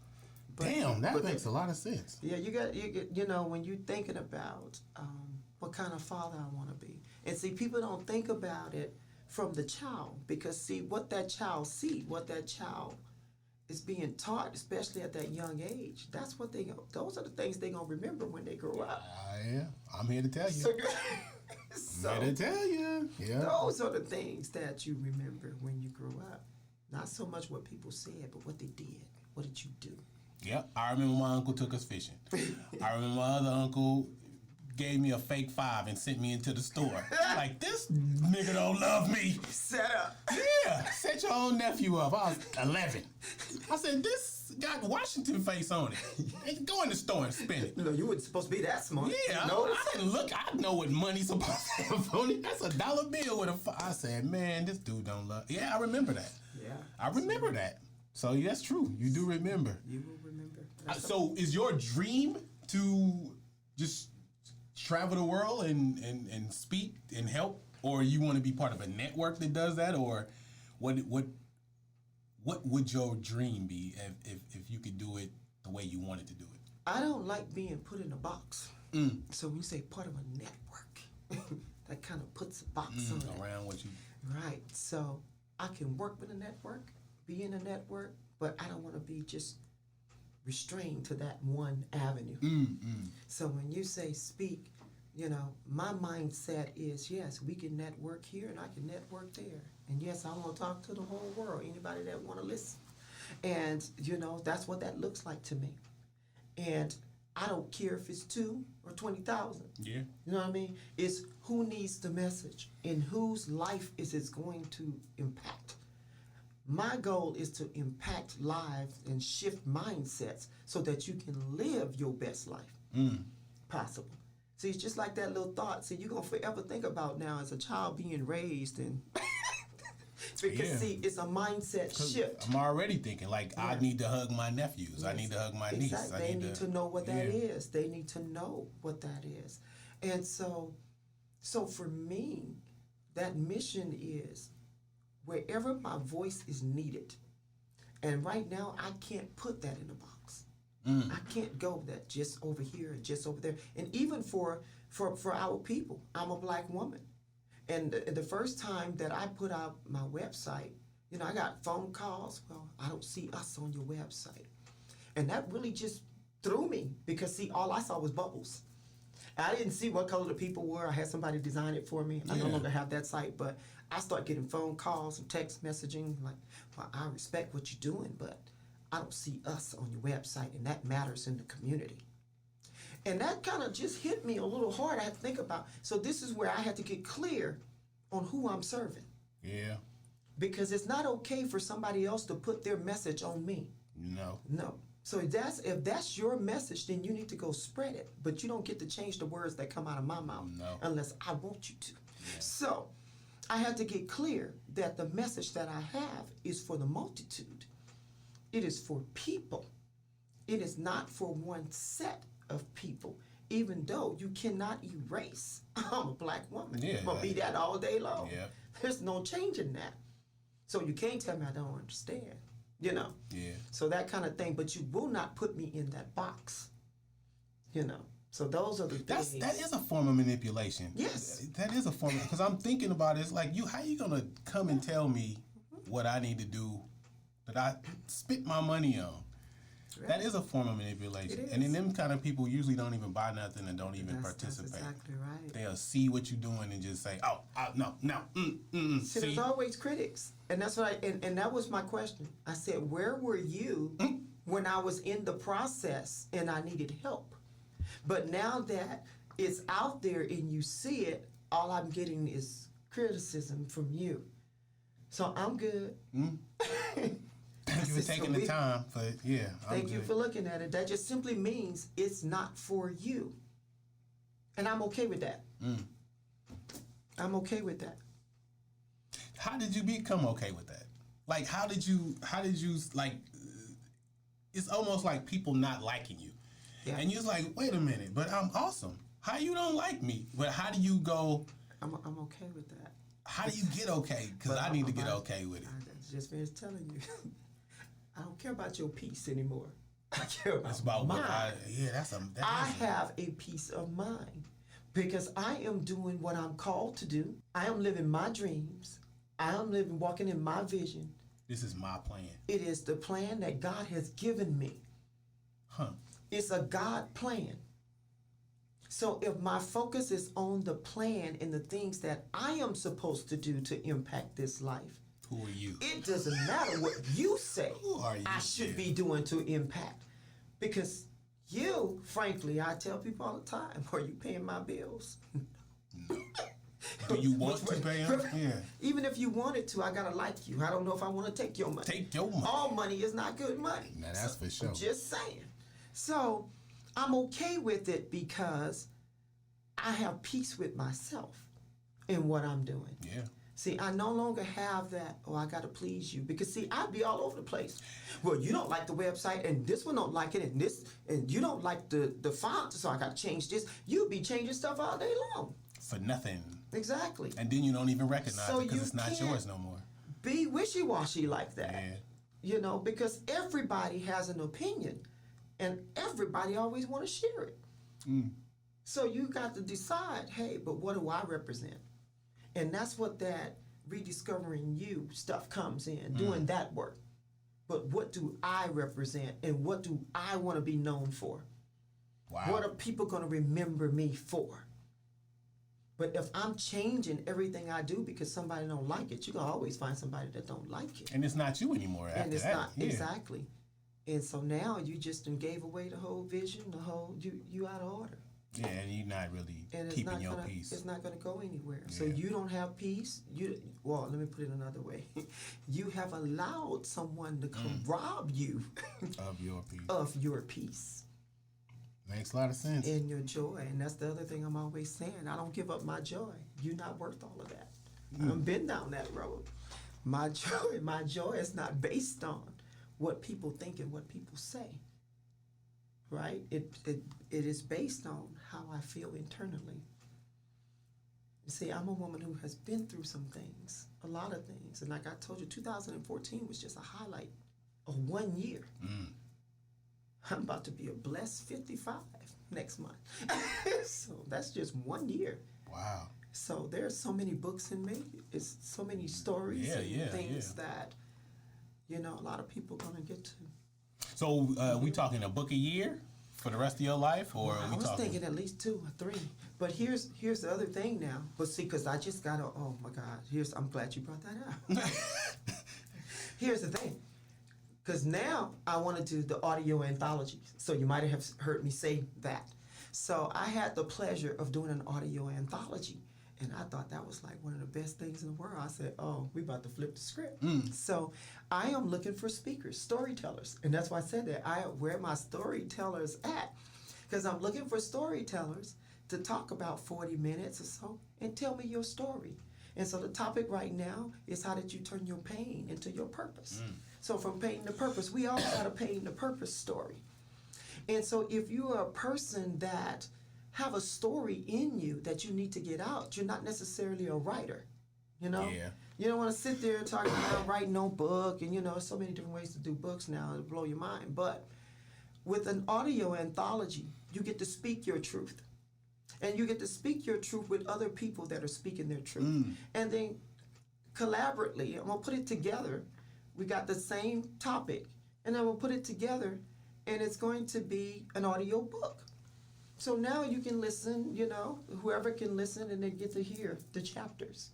damn, that makes a lot of sense. Yeah, you get, when you're thinking about what kind of father I want to be. And see, people don't think about it from the child, because see, what that child is being taught, especially at that young age, those are the things they're going to remember when they grow up. Yeah, I'm here to tell you. I'm here to tell you. Yeah. Those are the things that you remember when you grow up. Not so much what people said, but what they did. What did you do? Yep, I remember my uncle took us fishing. I remember my other uncle gave me a fake $5 and sent me into the store. Like, this nigga don't love me. Set up. Yeah, set your own nephew up. I was 11. I said, this got Washington face on it. Go in the store and spend it. No, you weren't supposed to be that smart. Yeah, I didn't look. I know what money's supposed to have on it. That's $1 bill with a $5. I said, man, this dude don't love. Yeah, I remember that. Yeah. I remember that. So that's true. You do remember. You will remember. So is your dream to just travel the world and speak and help, or you want to be part of a network that does that, or what would your dream be if you could do it the way you wanted to do it? I don't like being put in a box. So when you say part of a network, that kind of puts a box on it. Around what you... Right. So I can work with a network, be in a network, but I don't want to be just restrained to that one avenue. So when you say speak, my mindset is, yes, we can network here and I can network there. And yes, I want to talk to the whole world, anybody that want to listen. And, that's what that looks like to me. And I don't care if it's 2 or 20,000. Yeah. You know what I mean? It's who needs the message and whose life is it going to impact. My goal is to impact lives and shift mindsets so that you can live your best life possible. See, it's just like that little thought. See, you're going to forever think about now as a child being raised. And because, see, it's a mindset shift. I'm already thinking, I need to hug my nephews. Yes. I need to hug my niece. They need to know what that is. They need to know what that is. And so for me, that mission is wherever my voice is needed. And right now, I can't put that in a box. I can't go that just over here and just over there. And even for our people, I'm a black woman. And the first time that I put out my website, I got phone calls. Well, I don't see us on your website. And that really just threw me because, see, all I saw was bubbles. I didn't see what color the people were. I had somebody design it for me. I no longer have that site, but I start getting phone calls and text messaging like, well, I respect what you're doing, but I don't see us on your website, and that matters in the community. And that kind of just hit me a little hard. I had to think about. So this is where I had to get clear on who I'm serving. Yeah. Because it's not okay for somebody else to put their message on me. No. So if that's your message, then you need to go spread it. But you don't get to change the words that come out of my mouth unless I want you to. Yeah. So I had to get clear that the message that I have is for the multitude. It is for people. It is not for one set of people. even though you cannot erase, I'm a black woman. Yeah. I'm going to be that all day long. Yeah. There's no change in that. So you can't tell me I don't understand, you know. Yeah. So that kind of thing, but you will not put me in that box, you know. So those are the things. That is a form of manipulation. Yes. That is a form of, because I'm thinking about it, it's like, how you going to come and tell me what I need to do that I spent my money on? Right. That is a form of manipulation. And then them kind of people usually don't even buy nothing and don't even participate. That's exactly right. They'll see what you're doing and just say, no. See, there's always critics. And that's what and that was my question. I said, where were you when I was in the process and I needed help? But now that it's out there and you see it, all I'm getting is criticism from you. So I'm good. Thank you for taking the time. But yeah, thank you for looking at it. That just simply means it's not for you. And I'm okay with that. I'm okay with that. How did you become okay with that? Like, how did you like, it's almost like people not liking you. Yeah. And you're like, wait a minute, but I'm awesome. How you don't like me? But how do you go? I'm okay with that. How do you get okay? Because I need to get okay with it. I just finished telling you. I don't care about your peace anymore. I care about that's about mine. I have a peace of mind because I am doing what I'm called to do. I am living my dreams. I am walking in my vision. This is my plan. It is the plan that God has given me. It's a God plan. So if my focus is on the plan and the things that I am supposed to do to impact this life, who are you? It doesn't matter what you say I should be doing to impact. Because you, frankly, I tell people all the time, are you paying my bills? No. Do you want to pay them? Yeah. Even if you wanted to, I gotta like you. I don't know if I want to take your money. Take your money. All money is not good money. Now that's for sure. I'm just saying. So I'm okay with it because I have peace with myself in what I'm doing. Yeah. See, I no longer have that, I got to please you. Because, see, I'd be all over the place. Well, you don't like the website, and this one don't like it, and you don't like the font, so I got to change this. You'd be changing stuff all day long. For nothing. Exactly. And then you don't even recognize it because it's not yours no more. Be wishy-washy like that. Yeah. You know, because everybody has an opinion, and everybody always want to share it. So you got to decide, hey, but what do I represent? And that's what that rediscovering you stuff comes in, doing that work. But what do I represent and what do I want to be known for? Wow. What are people going to remember me for? But if I'm changing everything I do because somebody don't like it, you can always find somebody that don't like it. And it's not you anymore after that. And it's not, exactly. And so now you just gave away the whole vision, you out of order. Yeah, and you're not really keeping your peace. It's not going to go anywhere. Yeah. So you don't have peace. Well, let me put it another way. You have allowed someone to come rob you of your peace. Of your peace. Makes a lot of sense. And your joy. And that's the other thing I'm always saying. I don't give up my joy. You're not worth all of that. I've been down that road. My joy is not based on what people think and what people say. Right? It is based on how I feel internally. You see, I'm a woman who has been through some things, a lot of things. And like I told you, 2014 was just a highlight of 1 year. I'm about to be a blessed 55 next month. So that's just 1 year. Wow. So there's so many books in me. It's so many stories and things that, a lot of people are going to get to. So we talking a book a year for the rest of your life, or I was thinking at least 2 or 3. But here's the other thing now. But see, because I just got oh my God, I'm glad you brought that up. Here's the thing. Because now I want to do the audio anthology. So you might have heard me say that. So I had the pleasure of doing an audio anthology. And I thought that was like one of the best things in the world. I said, we about to flip the script. So I am looking for speakers, storytellers. And that's why I said that. Where my storytellers at? Because I'm looking for storytellers to talk about 40 minutes or so and tell me your story. And so the topic right now is how did you turn your pain into your purpose? So from pain to purpose, we all got a pain to purpose story. And so if you are a person that have a story in you that you need to get out. You're not necessarily a writer, you know? Yeah. You don't want to sit there talking about writing no book, and so many different ways to do books now to blow your mind. But with an audio anthology, you get to speak your truth. And you get to speak your truth with other people that are speaking their truth. And then collaboratively, I'm going to put it together. We got the same topic, and I'm going to put it together, and it's going to be an audio book. So now you can listen, whoever can listen, and they get to hear the chapters.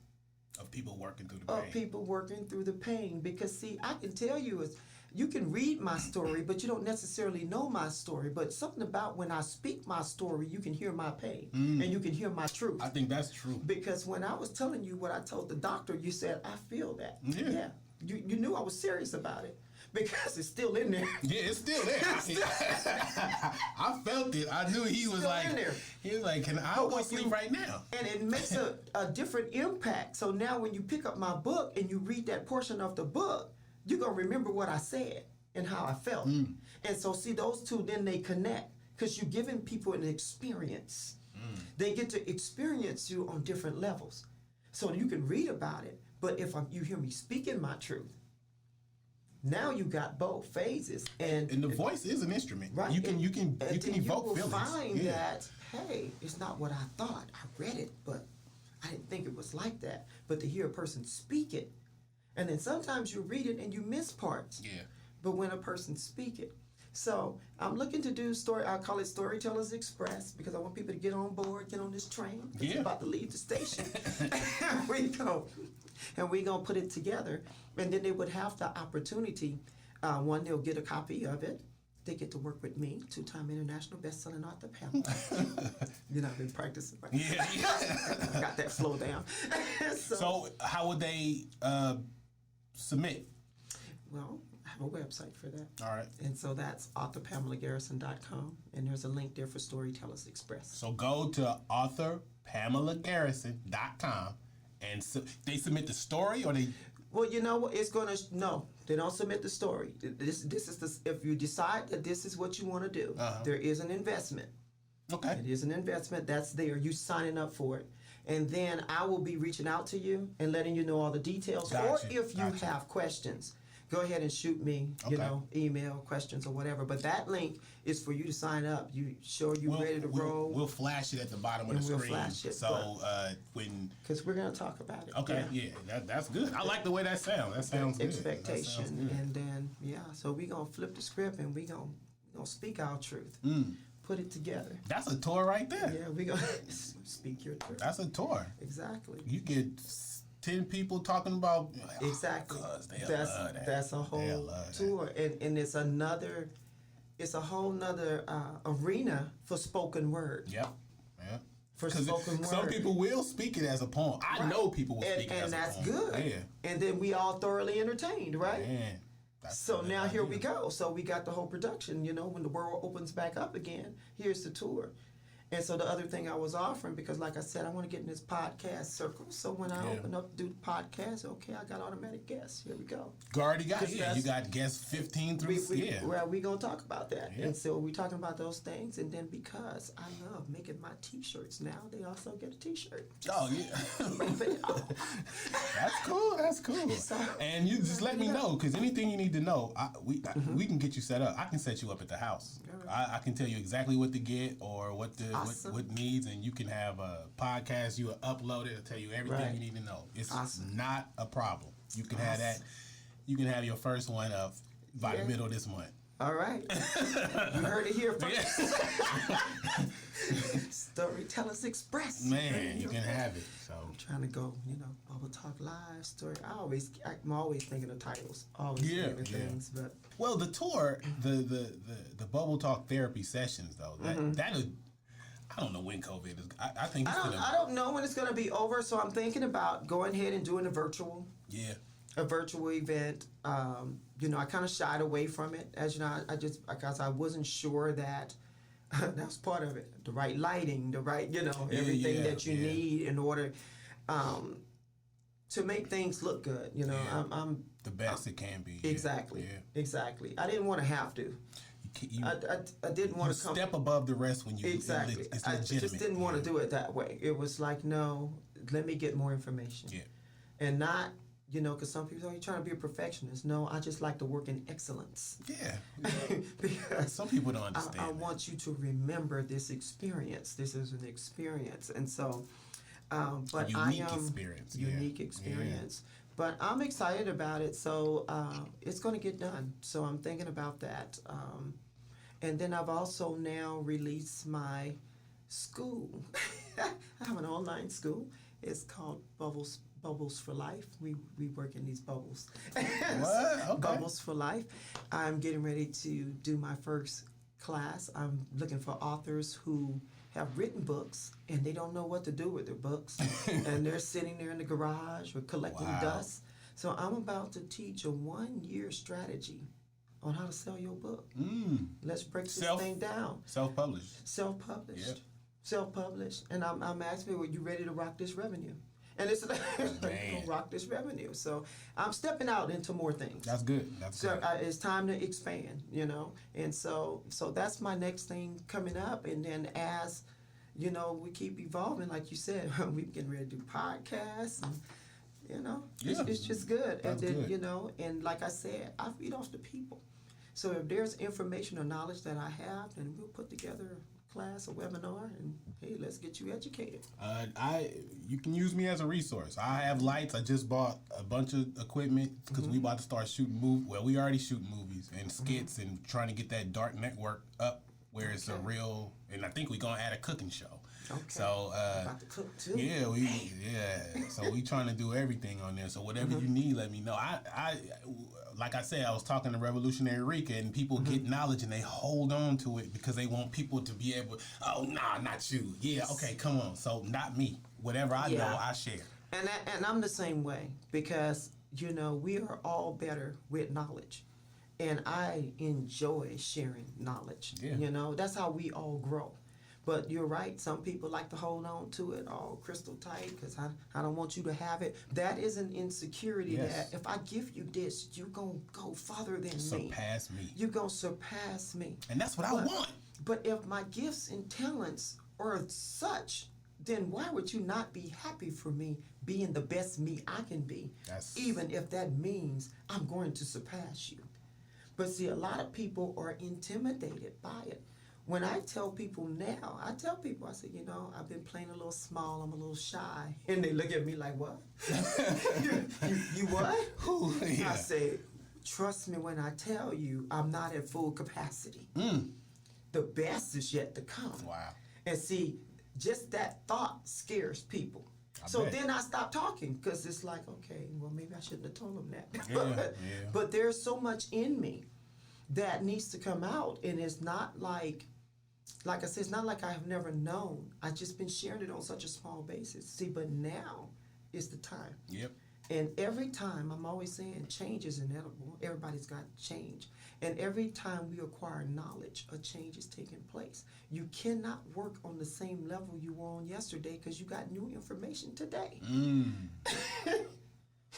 Of people working through the pain. Of people working through the pain. Because, see, I can tell you, you can read my story, but you don't necessarily know my story. But something about when I speak my story, you can hear my pain, and you can hear my truth. I think that's true. Because when I was telling you what I told the doctor, you said, I feel that. Yeah. You knew I was serious about it. Because it's still in there. Yeah, it's still there. I felt it. I knew he was Still like, in there. he was like, I want to sleep right now. And it makes a different impact. So now when you pick up my book and you read that portion of the book, you're going to remember what I said and how I felt. And so see, those two, then they connect. Because you're giving people an experience. They get to experience you on different levels. So you can read about it, but if you hear me speaking my truth, now you got both phases, and the voice is an instrument. Right. You can evoke feelings. You will find that, hey, it's not what I thought. I read it, but I didn't think it was like that. But to hear a person speak it, and then sometimes you read it and you miss parts. Yeah. But when a person speak it, so I'm looking to do I call it Storytellers Express, because I want people to get on board, get on this train. It's about to leave the station. And we gonna put it together, and then they would have the opportunity. One, they'll get a copy of it. They get to work with me, 2-time international best-selling author Pamela. I've been practicing. Right? Yeah. I got that flow down. So how would they submit? Well, I have a website for that. All right. And so that's authorpamelagarrison.com, and there's a link there for Storytellers Express. So go to authorpamelagarrison.com, and they submit the story, or they... Well, you know what? No, they don't submit the story. This is if you decide that this is what you want to do, there is an investment. Okay. It is an investment that's there. You signing up for it. And then I will be reaching out to you and letting you know all the details. Gotcha. Or if you have questions, go ahead and shoot me, email questions or whatever. But that link is for you to sign up. You sure you're ready to roll. We'll flash it at the bottom of the screen. Flash it. So because we're gonna talk about it. Okay, that's good. I like the way that sounds. That sounds good. Expectation, and then so we gonna flip the script and we gonna speak our truth. Put it together. That's a tour right there. Yeah, we gonna speak your truth. That's a tour. Exactly. You get 10 people talking about exactly. That's a whole tour, and it's a whole nother arena for spoken word. Yep. Yeah. For spoken word. Some people will speak it as a poem. I know people will speak it as a poem. And that's good. Yeah. And then we all thoroughly entertained, right? Man. So now here we go. So we got the whole production, when the world opens back up again, here's the tour. And so the other thing I was offering, because like I said, I want to get in this podcast circle. So when I open up, do the podcast, okay, I got automatic guests. Here we go. You already got, you got guests 15 through, Well, we're going to talk about that. Yeah. And so we're talking about those things. And then because I love making my T-shirts now, they also get a T-shirt. Oh, yeah. That's cool. That's cool. So, and you just let me know, because anything you need to know, we can get you set up. I can set you up at the house. Right. I can tell you exactly what to get or what what needs, and you can have a podcast. You will upload it. It'll tell you everything you need to know. It's not a problem. You can have that. You can have your first one up by the middle of this month. All right. You heard it here first. Storytellers Express. Man, you can have it. So I'm trying to go, Bubble Talk Live story. I'm always thinking of titles. Always thinking of things, but well, the tour, the Bubble Talk therapy sessions though, that I don't know when COVID is. I think it's I don't know when it's gonna be over. So I'm thinking about going ahead and doing a virtual event. I kind of shied away from it, as you know. Because I wasn't sure that that's part of it. The right lighting, the right, everything that you need in order to make things look good. I'm the best it can be. Exactly. Yeah. Exactly. I didn't want to have to. I didn't want to come step above the rest when you exactly. It's I legitimate. just didn't want to do it that way. It was like, no, let me get more information. Yeah. And not, because some people you're trying to be a perfectionist. No, I just like to work in excellence. Yeah. Because some people don't understand. I want you to remember this experience. This is an experience, and so, but unique experience. Unique experience. Yeah. But I'm excited about it, so it's going to get done. So I'm thinking about that. And then I've also now released my school. I have an online school. It's called Bubbles for Life. We work in these bubbles. What? Okay. Bubbles for Life. I'm getting ready to do my first class. I'm looking for authors who have written books and they don't know what to do with their books. And they're sitting there in the garage or collecting dust. So I'm about to teach a 1-year strategy on how to sell your book. Let's break this thing down. Self-published. Self-published. Yep. Self-published. And I'm asking, are you ready to rock this revenue? And it's gonna rock this revenue. So I'm stepping out into more things. That's good. So it's time to expand, And so that's my next thing coming up. And then as, we keep evolving, like you said, we getting ready to do podcasts and, it's just good. That's and then, good. And like I said, I feed off the people. So if there's information or knowledge that I have, then we'll put together class, a webinar, and hey, let's get you educated. You can use me as a resource. I have lights. I just bought a bunch of equipment because we about to start shooting movies. Well, we already shoot movies and skits and trying to get that dark network up where it's a real. And I think we're gonna add a cooking show. Okay. So about to cook too. Yeah, So we trying to do everything on there. So whatever you need, let me know. I like I said, I was talking to Revolutionary Rika, and people get knowledge and they hold on to it because they want people to be able. Oh, nah, not you. Yeah, okay, come on. So not me. Whatever I know, I share. And I'm the same way because we are all better with knowledge, and I enjoy sharing knowledge. Yeah. That's how we all grow. But you're right. Some people like to hold on to it all crystal tight because I don't want you to have it. That is an insecurity that if I give you this, you're going to go farther than me. Surpass me. You're going to surpass me. And that's what I want. But if my gifts and talents are such, then why would you not be happy for me being the best me I can be, even if that means I'm going to surpass you? But see, a lot of people are intimidated by it. When I tell people now, I say, I've been playing a little small, I'm a little shy. And they look at me like, what? you what? Yeah. I say, trust me when I tell you I'm not at full capacity. The best is yet to come. Wow. And see, just that thought scares people. Then I stop talking because it's like, okay, well, maybe I shouldn't have told them that. But there's so much in me that needs to come out, and it's not like I said, it's not like I have never known. I've just been sharing it on such a small basis. See, but now is the time. Yep. And every time, I'm always saying, change is inevitable. Everybody's got change. And every time we acquire knowledge, a change is taking place. You cannot work on the same level you were on yesterday because you got new information today.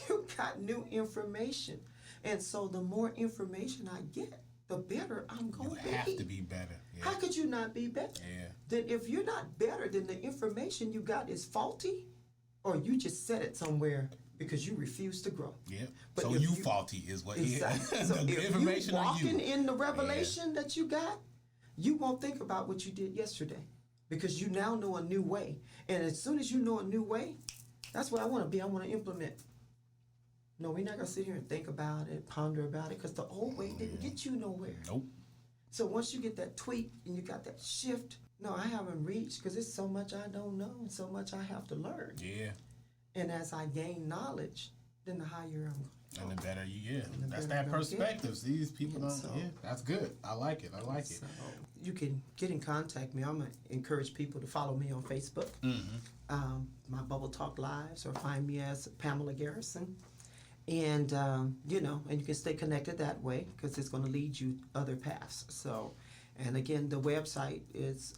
You got new information. And so the more information I get, the better I'm going to be. You have to be better. Yeah. How could you not be better? Yeah. Then if you're not better, then the information you got is faulty, or you just set it somewhere because you refuse to grow. Yeah. But so you faulty is what exactly. the So if information you're walking in the revelation Yeah. that you got, you won't think about what you did yesterday because you now know a new way. And as soon as you know a new way, that's what I want to be. I want to implement. No, we're not going to sit here and think about it, ponder about it, because the old way didn't get you nowhere. Nope. So once you get that tweak and you got that shift, no, I haven't reached because there's so much I don't know and so much I have to learn. Yeah. And as I gain knowledge, then the higher I'm going to go. And the better you get. The That's better that I'm perspective. See, these people don't. So- Yeah, that's good. I like it. So you can get in contact with me. I'm going to encourage people to follow me on Facebook, my Bubble Talk Lives, or find me as Pamela Garrison. And, and you can stay connected that way because it's going to lead you other paths. So, and again, the website is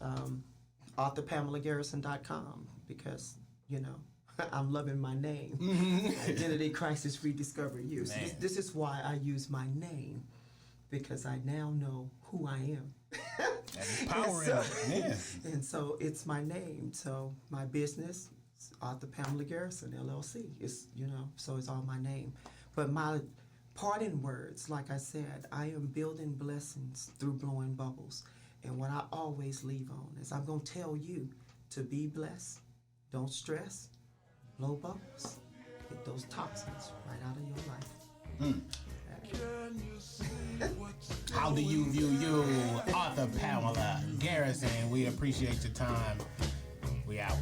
authorpamelagarrison.com because, I'm loving my name. Identity Crisis Rediscovery You. So this is why I use my name because I now know who I am. There's power in it. Yeah. And so it's my name. So my business, Author Pamela Garrison, LLC. It's, so it's all my name. But my parting words, like I said, I am building blessings through blowing bubbles. And what I always leave on is I'm going to tell you to be blessed. Don't stress. Blow bubbles. Get those toxins right out of your life. How do you view you, Author Pamela Garrison? We appreciate your time. We out.